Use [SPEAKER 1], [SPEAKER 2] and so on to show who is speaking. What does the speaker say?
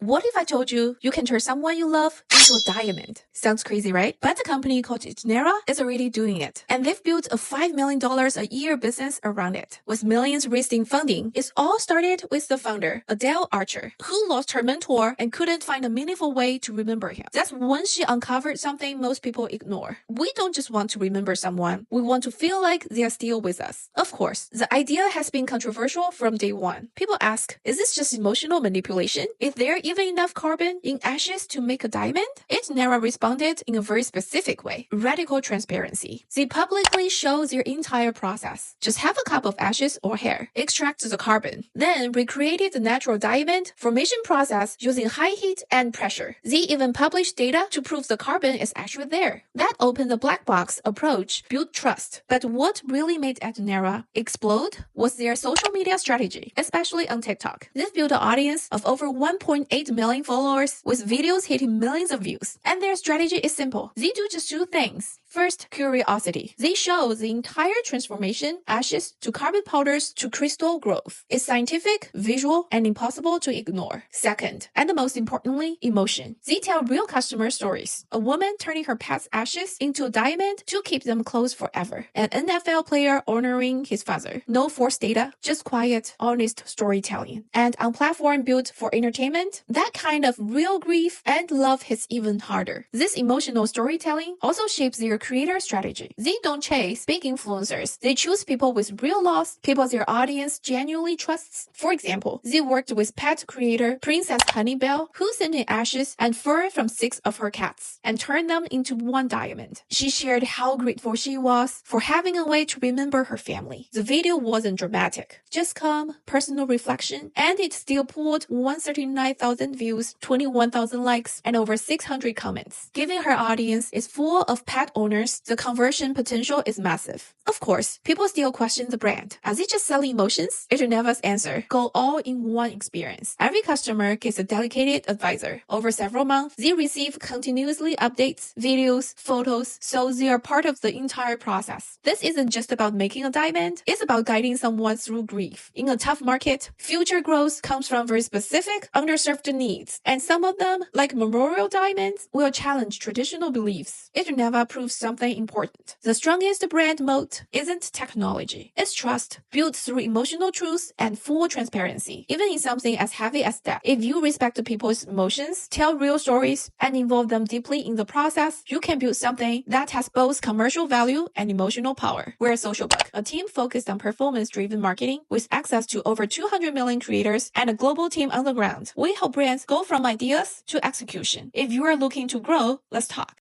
[SPEAKER 1] What if I told you you can turn someone you love into a diamond? Sounds crazy, right? But a company called Eterneva is already doing it. And they've built a $5 million a year business around it. With millions raised in funding, it all started with the founder, Adele Archer, who lost her mentor and couldn't find a meaningful way to remember him. That's when she uncovered something most people ignore. We don't just want to remember someone, we want to feel like they are still with us. Of course, the idea has been controversial from day one. People ask, is this just emotional manipulation? Is there even enough carbon in ashes to make a diamond? Eterneva responded in a very specific way. Radical transparency. They publicly show their entire process. Just have a cup of ashes or hair, extract the carbon, then recreated the natural diamond formation process using high heat and pressure. They even published data to prove the carbon is actually there. That opened the black box approach, built trust. But what really made Eterneva explode was their social media strategy, especially on TikTok. They've built an audience of over 1.8 million followers with videos hitting millions of views. And their strategy is simple. They do just two things. First, curiosity. They show the entire transformation, ashes to carbon powders to crystal growth. It's scientific, visual, and impossible to ignore. Second, and most importantly, emotion. They tell real customer stories. A woman turning her pet's ashes into a diamond to keep them close forever. An NFL player honoring his father. No forced data, just quiet, honest storytelling. And on platform built for entertainment, that kind of real grief and love hits even harder. This emotional storytelling also shapes their creator strategy. They don't chase big influencers. They choose people with real loss, people their audience genuinely trusts. For example, they worked with pet creator Princess Honeybell, who sent in ashes and fur from 6 of her cats and turned them into one diamond. She shared how grateful she was for having a way to remember her family. The video wasn't dramatic, just calm, personal reflection, and it still pulled 139,000 views, 21,000 likes, and over 600 comments. Given her audience is full of pet owners, the conversion potential is massive. Of course, people still question the brand. Are they just selling emotions? Eterneva's answer: go all in one experience. Every customer gets a dedicated advisor. Over several months, they receive continuously updates, videos, photos, so they are part of the entire process. This isn't just about making a diamond, it's about guiding someone through grief. In a tough market, future growth comes from very specific, underserved needs, and some of them, like memorial diamonds, will challenge traditional beliefs. Eterneva proves something important. The strongest brand moat isn't technology, it's trust, built through emotional truth and full transparency. Even in something as heavy as that, if you respect people's emotions, tell real stories, and involve them deeply in the process, you can build something that has both commercial value and emotional power. We're SocialBook, a team focused on performance-driven marketing with access to over 200 million creators and a global team on the ground. We help brands go from ideas to execution. If you are looking to grow, let's talk.